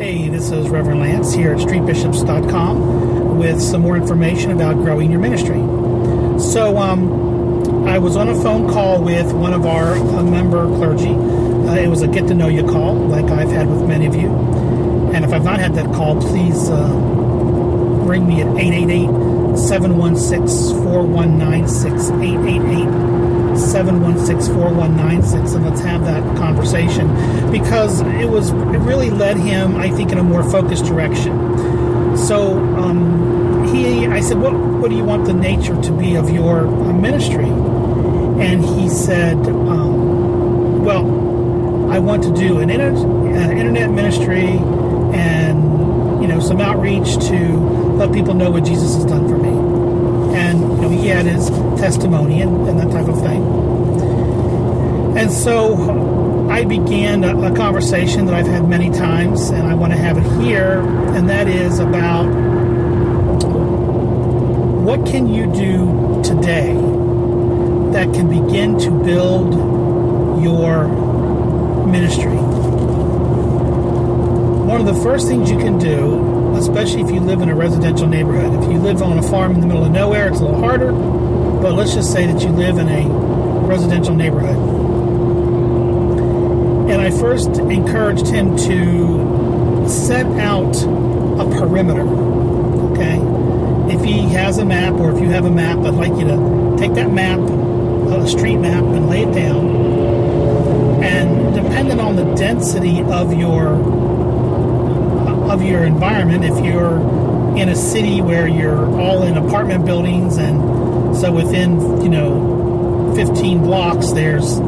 Hey, this is Reverend Lance here at streetbishops.com with some more information about growing your ministry. So, I was on a phone call with one of our member clergy. It was a get-to-know-you call, like I've had with many of you. And if I've not had that call, please ring me at 888-716-4196, 888-716-4196, and let's have that conversation, because it really led him, I think, in a more focused direction. So I said, what do you want the nature to be of your ministry? And he said, well, I want to do an internet ministry and some outreach to let people know what Jesus has done for me. And he had his testimony and that type of thing. And so I began a conversation that I've had many times, and I want to have it here, and that is about what can you do today that can begin to build your ministry. One of the first things you can do, especially if you live in a residential neighborhood. If you live on a farm in the middle of nowhere, it's a little harder, but let's just say that you live in a residential neighborhood. And I first encouraged him to set out a perimeter, okay? If he has a map, or if you have a map, I'd like you to take that map, a street map, and lay it down. And depending on the density of your environment, if you're in a city where you're all in apartment buildings, and so within 15 blocks there's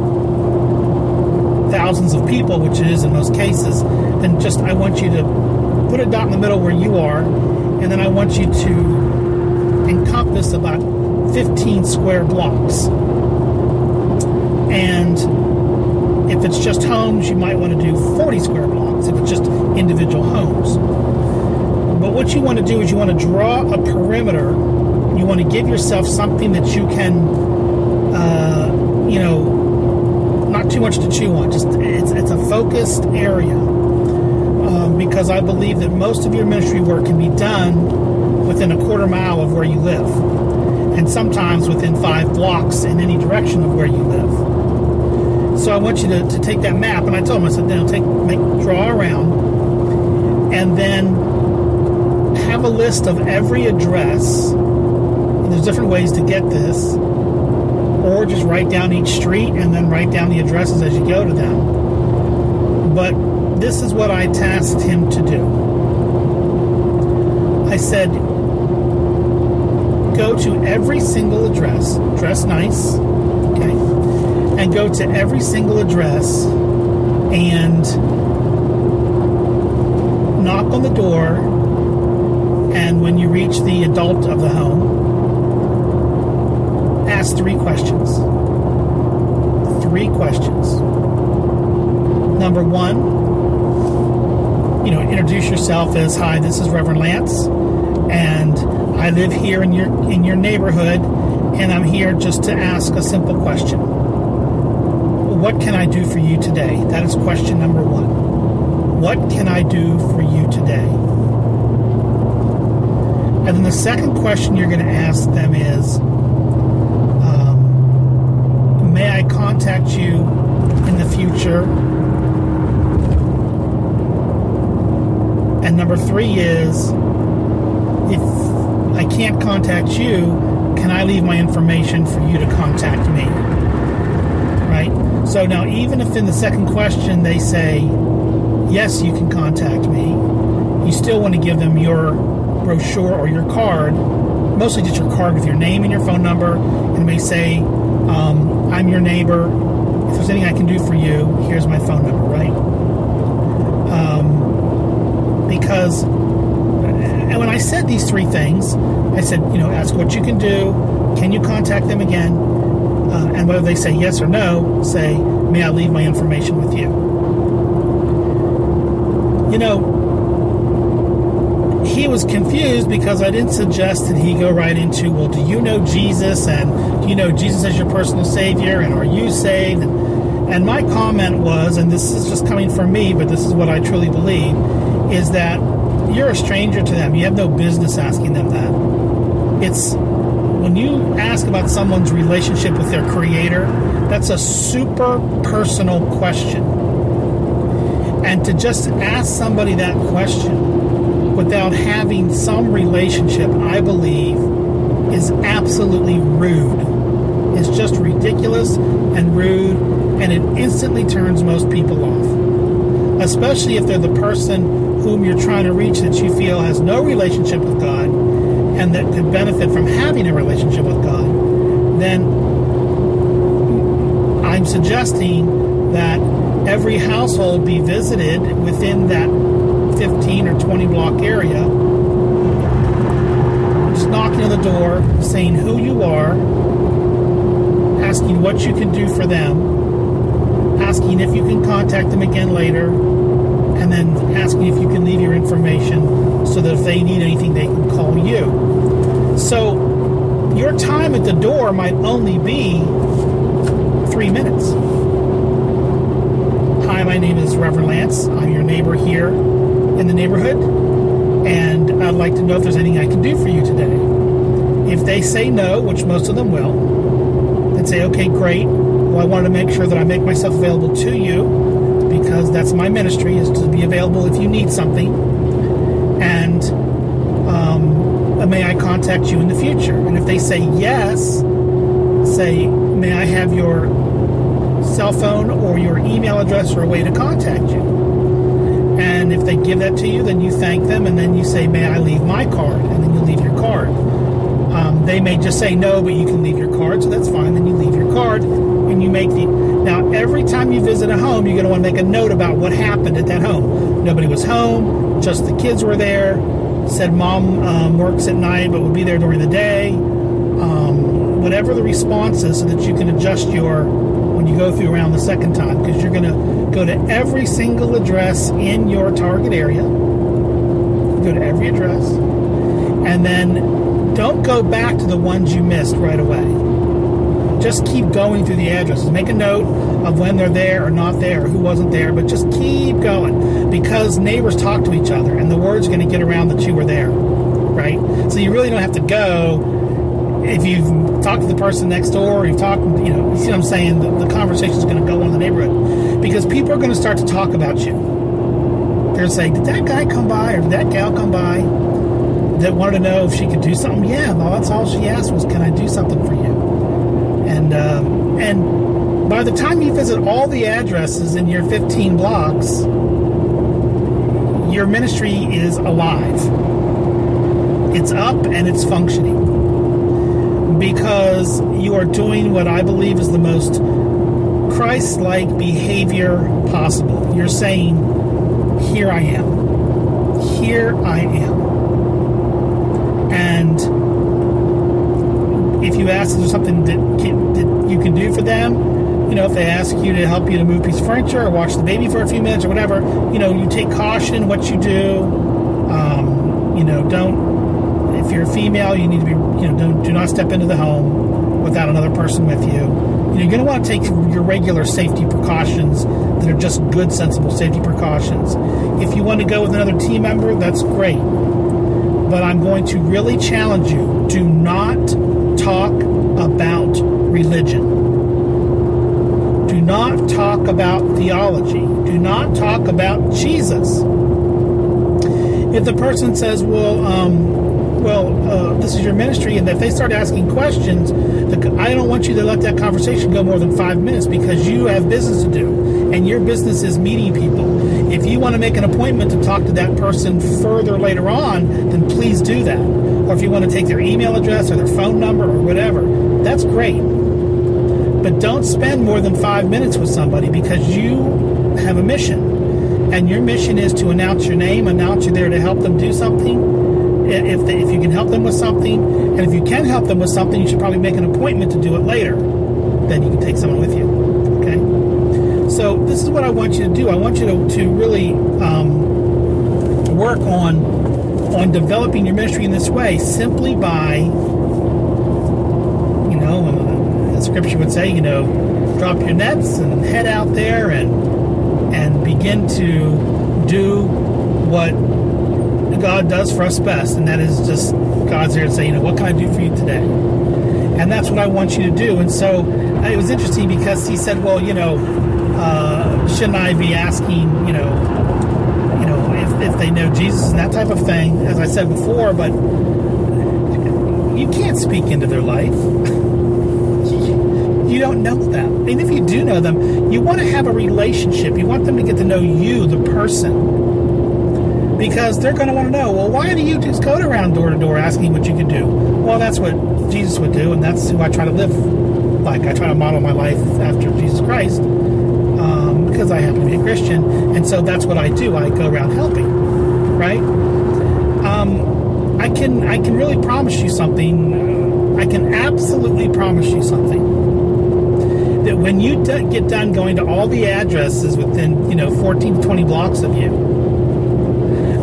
thousands of people, which it is in most cases, then I want you to put a dot in the middle where you are, and then I want you to encompass about 15 square blocks. And if it's just homes, you might want to do 40 square blocks if it's just individual homes. But what you want to do is you want to draw a perimeter. You want to give yourself something that you can, not too much to chew on. Just it's a focused area, because I believe that most of your ministry work can be done within a quarter mile of where you live, and sometimes within 5 blocks in any direction of where you live. So I want you to take that map, and I told him, I said, draw around, and then have a list of every address. And there's different ways to get this, or just write down each street and then write down the addresses as you go to them. But this is what I tasked him to do. I said, go to every single address, dress nice, okay, and go to every single address and knock on the door, and when you reach the adult of the home, ask 3 questions. 3 questions. Number 1, introduce yourself as, hi, this is Reverend Lance, and I live here in your neighborhood, and I'm here just to ask a simple question. What can I do for you today? That is question number 1. What can I do for you today? And then the second question you're going to ask them is, may I contact you in the future? And number 3 is, if I can't contact you, can I leave my information for you to contact me? Right? So now, even if in the second question they say, yes, you can contact me, you still want to give them your brochure or your card, mostly just your card with your name and your phone number, and it may say, I'm your neighbor. If there's anything I can do for you, here's my phone number, right? Because, and when I said these 3 things, I said, ask what you can do, can you contact them again, and whether they say yes or no, say, may I leave my information with you? He was confused because I didn't suggest that he go right into, well, do you know Jesus, and do you know Jesus as your personal Savior, and are you saved? And my comment was, and this is just coming from me, but this is what I truly believe, is that you're a stranger to them. You have no business asking them that. It's when you ask about someone's relationship with their Creator, that's a super personal question. And to just ask somebody that question without having some relationship, I believe, is absolutely rude. It's just ridiculous and rude, and it instantly turns most people off. Especially if they're the person whom you're trying to reach that you feel has no relationship with God and that could benefit from having a relationship with God. Then I'm suggesting that every household be visited within that 15 or 20 block area, just knocking on the door, saying who you are, asking what you can do for them, asking if you can contact them again later, and then asking if you can leave your information so that if they need anything, they can call you. So your time at the door might only be 3 minutes. Hi, my name is Reverend Lance. I'm your neighbor here in the neighborhood, and I'd like to know if there's anything I can do for you today. If they say no, which most of them will, then say, okay, great. Well, I wanted to make sure that I make myself available to you because that's my ministry, is to be available if you need something. And may I contact you in the future? And if they say yes, say, may I have your cell phone or your email address or a way to contact you? And if they give that to you, then you thank them, and then you say, may I leave my card? And then you leave your card. They may just say no, but you can leave your card, so that's fine. Then you leave your card, and you make the... Now, every time you visit a home, you're going to want to make a note about what happened at that home. Nobody was home, just the kids were there, said mom works at night but would be there during the day. Whatever the response is, so that you can adjust your... when you go through around the second time, because you're going to go to every single address in your target area. Go to every address, and then don't go back to the ones you missed right away. Just keep going through the addresses. Make a note of when they're there or not there, or who wasn't there, but just keep going, because neighbors talk to each other, and the word's going to get around that you were there, right? So you really don't have to go. If you've talked to the person next door, or you've talked, you see what I'm saying? The conversation is going to go on in the neighborhood, because people are going to start to talk about you. They're going to say, did that guy come by, or did that gal come by that wanted to know if she could do something? Yeah, well, that's all she asked was, can I do something for you? And by the time you visit all the addresses in your 15 blocks, your ministry is alive. It's up and it's functioning, because you are doing what I believe is the most Christ-like behavior possible. You're saying, here I am. Here I am. And if you ask, is there something that you can do for them? If they ask you to help you to move a piece of furniture or watch the baby for a few minutes or whatever, you take caution in what you do. Don't, if you're a female, you need to be, do not step into the home without another person with you. You're going to want to take your regular safety precautions that are just good, sensible safety precautions. If you want to go with another team member, that's great. But I'm going to really challenge you, do not talk about religion. Do not talk about theology. Do not talk about Jesus. If the person says, this is your ministry, and if they start asking questions, I don't want you to let that conversation go more than 5 minutes, because you have business to do, and your business is meeting people. If you want to make an appointment to talk to that person further later on, then please do that. Or if you want to take their email address or their phone number or whatever, that's great. But don't spend more than 5 minutes with somebody, because you have a mission. And your mission is to announce your name, announce you're there to help them do something. If you can help them with something, and if you can help them with something, you should probably make an appointment to do it later. Then you can take someone with you. Okay? So this is what I want you to do. I want you to really work on developing your ministry in this way, simply by, the scripture would say, drop your nets and head out there and begin to do what God does for us best, and that is just God's there to say, what can I do for you today? And that's what I want you to do. And so it was interesting because he said, well, shouldn't I be asking, if they know Jesus and that type of thing, as I said before, but you can't speak into their life. You don't know them. And if you do know them, you want to have a relationship. You want them to get to know you, the person. Because they're going to want to know, well, why do you just go around door to door asking what you can do? Well, that's what Jesus would do, and that's who I try to live like. I try to model my life after Jesus Christ. Because I happen to be a Christian, and so that's what I do. I go around helping, right? I can really promise you something. I can absolutely promise you something. That when you get done going to all the addresses within 14 to 20 blocks of you,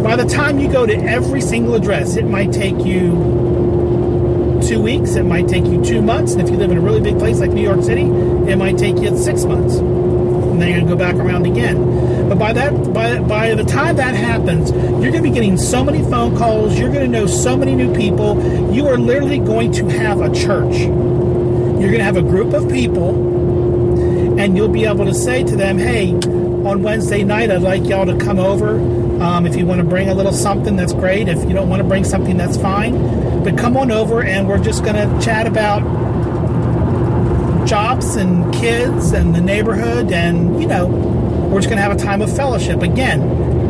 by the time you go to every single address, it might take you 2 weeks, it might take you 2 months, and if you live in a really big place like New York City, it might take you 6 months. And then you're going to go back around again. But by the time that happens, you're going to be getting so many phone calls. You're going to know so many new people. You are literally going to have a church. You're going to have a group of people, and you'll be able to say to them, hey, on Wednesday night, I'd like y'all to come over. If you want to bring a little something, that's great. If you don't want to bring something, that's fine. But come on over, and we're just going to chat about jobs and kids and the neighborhood, and we're just going to have a time of fellowship. Again,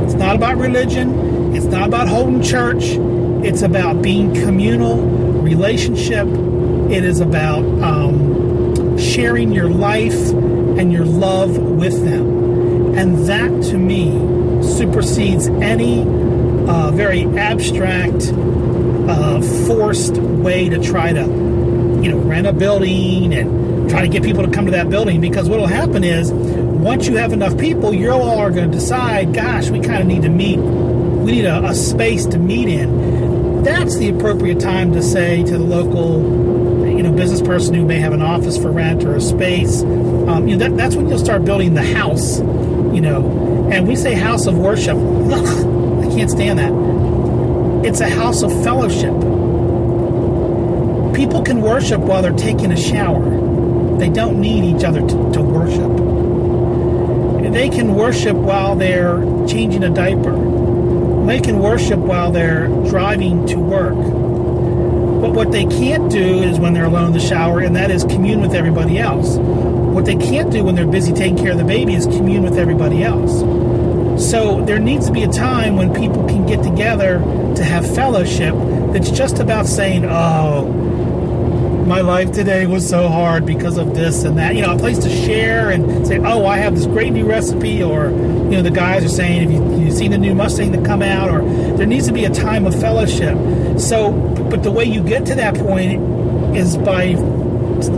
it's not about religion, it's not about holding church, it's about being communal, relationship. It is about sharing your life and your love with them. And that, to me, supersedes any very abstract, forced way to try to rent a building and try to get people to come to that building. Because what will happen is, once you have enough people, you all are going to decide, gosh, we kind of need to meet. We need a space to meet in. That's the appropriate time to say to the local, business person who may have an office for rent or a space, that's when you'll start building the house, And we say house of worship. Ugh, I can't stand that. It's a house of fellowship. People can worship while they're taking a shower. They don't need each other to worship. They can worship while they're changing a diaper. They can worship while they're driving to work. But what they can't do is when they're alone in the shower, and that is commune with everybody else. What they can't do when they're busy taking care of the baby is commune with everybody else. So there needs to be a time when people can get together to have fellowship that's just about saying, oh, my life today was so hard because of this and that. A place to share and say, oh, I have this great new recipe, or, the guys are saying, have you seen the new Mustang that come out? Or there needs to be a time of fellowship. So, but the way you get to that point is by,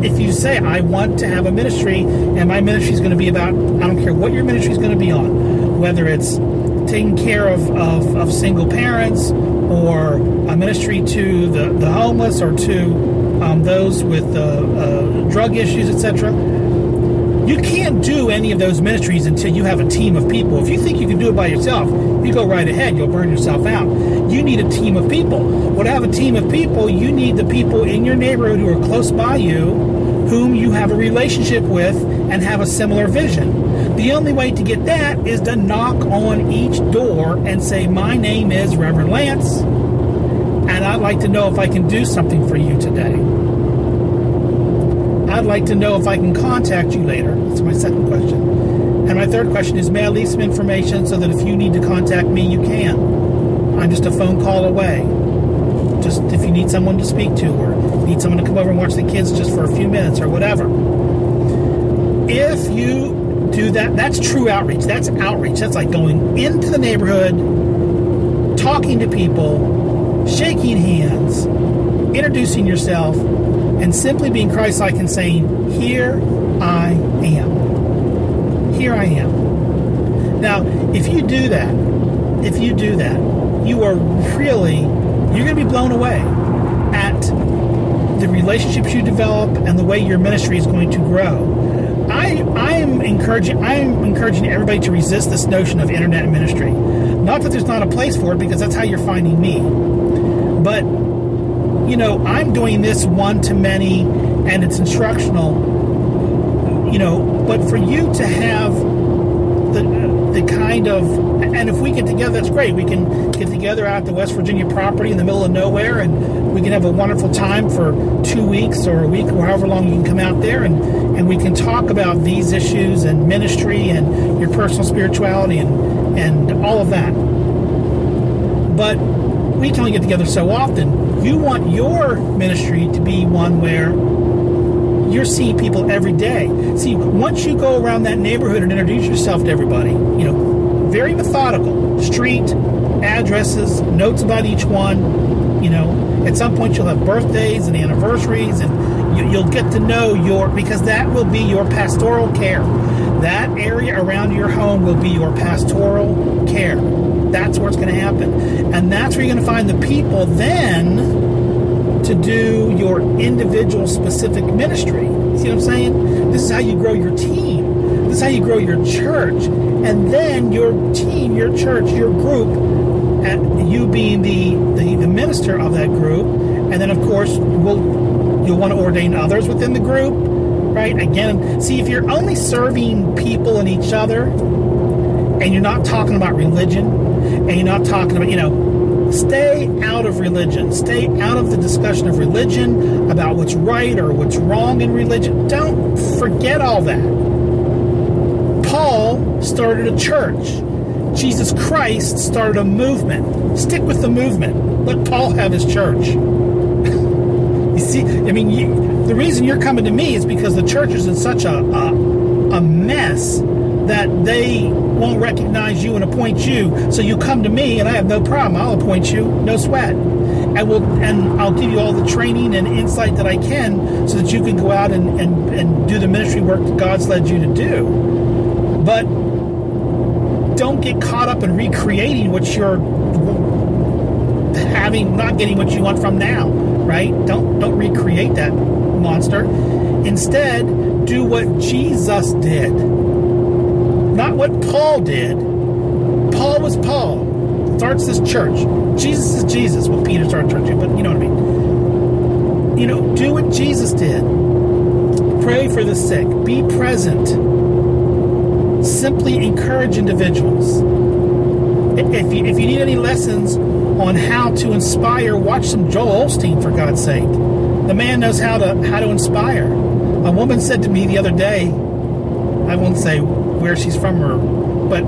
if you say, I want to have a ministry, and my ministry is going to be about, I don't care what your ministry is going to be on, whether it's taking care of single parents, or a ministry to the homeless, or to those with drug issues, etc. You can't do any of those ministries until you have a team of people. If you think you can do it by yourself, you go right ahead. You'll burn yourself out. You need a team of people. Well, to have a team of people, you need the people in your neighborhood who are close by you, whom you have a relationship with and have a similar vision. The only way to get that is to knock on each door and say, my name is Reverend Lance, and I'd like to know if I can do something for you today. I'd like to know if I can contact you later. That's my second question. And my third question is, may I leave some information so that if you need to contact me, you can. I'm just a phone call away. Just if you need someone to speak to, or need someone to come over and watch the kids just for a few minutes or whatever. If you do that, that's true outreach. That's outreach. That's like going into the neighborhood, talking to people, shaking hands, introducing yourself, and simply being Christ-like and saying, here I am. Here I am. Now, if you do that, you are really, you're going to be blown away at the relationships you develop and the way your ministry is going to grow. I'm encouraging everybody to resist this notion of internet ministry. Not that there's not a place for it, because that's how you're finding me. But, I'm doing this one-to-many, and it's instructional, but for you to have the kind of, and if we get together, that's great. We can get together out at the West Virginia property in the middle of nowhere, and we can have a wonderful time for 2 weeks or a week or however long you can come out there, and we can talk about these issues and ministry and your personal spirituality and all of that. But we can only get together so often. You want your ministry to be one where you're seeing people every day. See, once you go around that neighborhood and introduce yourself to everybody, very methodical, street, addresses, notes about each one, at some point you'll have birthdays and anniversaries, and you'll get to know because that will be your pastoral care. That area around your home will be your pastoral care. That's where it's going to happen. And that's where you're going to find the people then to do your individual specific ministry. See what I'm saying? This is how you grow your team. This is how you grow your church. And then your team, your church, your group, and you being the minister of that group. And then, of course, you'll want to ordain others within the group, right? Again, see, if you're only serving people and each other, and you're not talking about religion, and you're not talking about, stay out of religion. Stay out of the discussion of religion, about what's right or what's wrong in religion. Don't forget all that. Paul started a church. Jesus Christ started a movement. Stick with the movement. Let Paul have his church. You see, the reason you're coming to me is because the church is in such a mess that they won't recognize you and appoint you. So you come to me, and I have no problem. I'll appoint you, no sweat. And I'll give you all the training and insight that I can so that you can go out and do the ministry work that God's led you to do. But don't get caught up in recreating what you're not getting what you want from now, right? Don't recreate that monster. Instead, do what Jesus did. Not what Paul did. Paul was Paul. Starts this church. Jesus is Jesus. Well, Peter started church, but you know what I mean. Do what Jesus did. Pray for the sick. Be present. Simply encourage individuals. If you need any lessons on how to inspire, watch some Joel Osteen, for God's sake. The man knows how to inspire. A woman said to me the other day, I won't say where she's from, but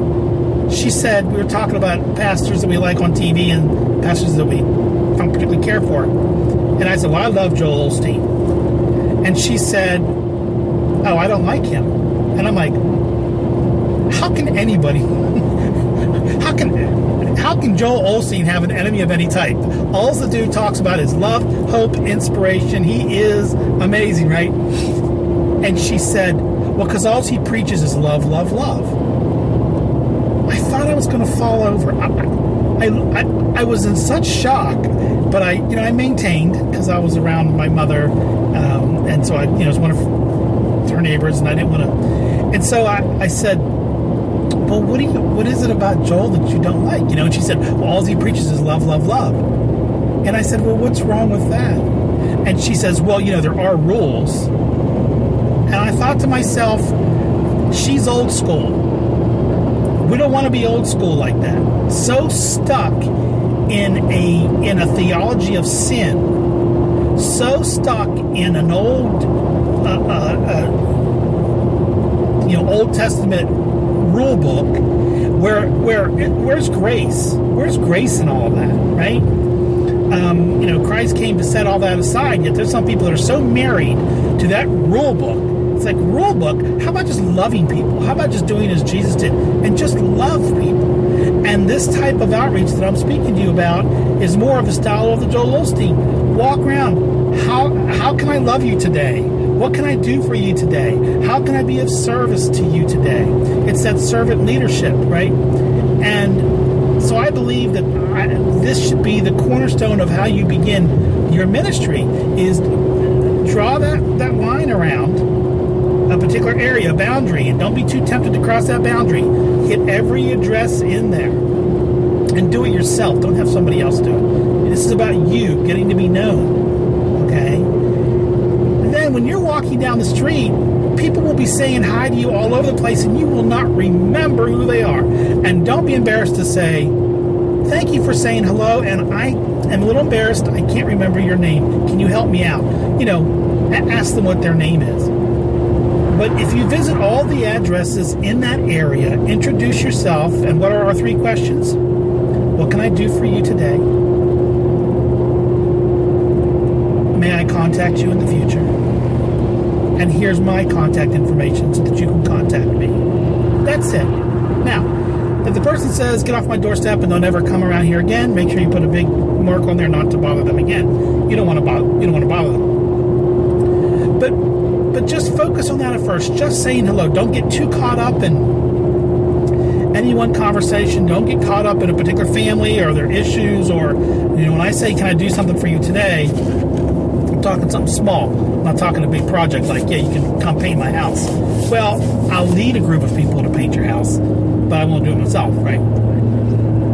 she said, we were talking about pastors that we like on TV and pastors that we don't particularly care for. And I said, well, I love Joel Osteen. And she said, oh, I don't like him. And I'm like, how can anybody, how can Joel Osteen have an enemy of any type? All the dude talks about is love, hope, inspiration. He is amazing, right? And she said, well, because all he preaches is love, love, love. I thought I was going to fall over. I was in such shock, but I maintained, because I was around my mother, and so I was one of her neighbors, and I didn't want to. And so I said, well, what is it about Joel that you don't like? And she said, well, all he preaches is love, love, love. And I said, well, what's wrong with that? And she says, well, there are rules. And I thought to myself, she's old school. We don't want to be old school like that. So stuck in a theology of sin. So stuck in an old Old Testament rule book where's grace? Where's grace in all of that, right? Christ came to set all that aside, yet there's some people that are so married to that rule book. It's like, rule book, how about just loving people? How about just doing as Jesus did and just love people? And this type of outreach that I'm speaking to you about is more of the style of the Joel Osteen. Walk around. How can I love you today? What can I do for you today? How can I be of service to you today? It's that servant leadership, right? And so I believe that this should be the cornerstone of how you begin your ministry, is draw that line around a particular area, a boundary, and don't be too tempted to cross that boundary. Hit every address in there. And do it yourself. Don't have somebody else do it. This is about you getting to be known. Okay? And then when you're walking down the street, people will be saying hi to you all over the place, and you will not remember who they are. And don't be embarrassed to say, thank you for saying hello, and I am a little embarrassed. I can't remember your name. Can you help me out? Ask them what their name is. But if you visit all the addresses in that area, introduce yourself, and what are our 3 questions? What can I do for you today? May I contact you in the future? And here's my contact information so that you can contact me. That's it. Now, if the person says, get off my doorstep and don't ever come around here again, make sure you put a big mark on there not to bother them again. You don't want to bother them. But just focus on that at first. Just saying hello. Don't get too caught up in any one conversation. Don't get caught up in a particular family or their issues, or, when I say, can I do something for you today, I'm talking something small. I'm not talking a big project like, you can come paint my house. Well, I'll need a group of people to paint your house, but I won't do it myself, right?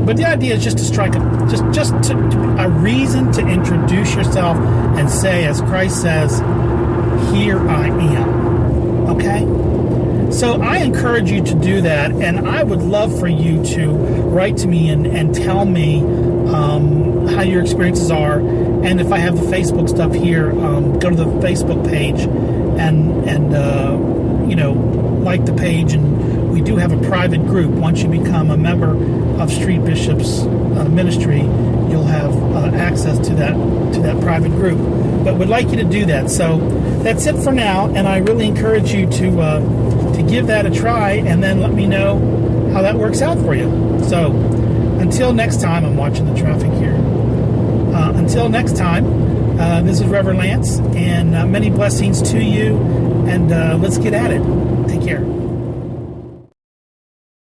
But the idea is just to strike a reason to introduce yourself and say, as Christ says, here I am. Okay? So I encourage you to do that, and I would love for you to write to me and tell me how your experiences are. And if I have the Facebook stuff here, go to the Facebook page and like the page. And we do have a private group. Once you become a member of Street Bishops Ministry, you'll have access to that private group. But we'd like you to do that. So that's it for now, and I really encourage you to give that a try, and then let me know how that works out for you. So until next time, I'm watching the traffic here. Until next time, this is Reverend Lance, and many blessings to you, and let's get at it. Take care.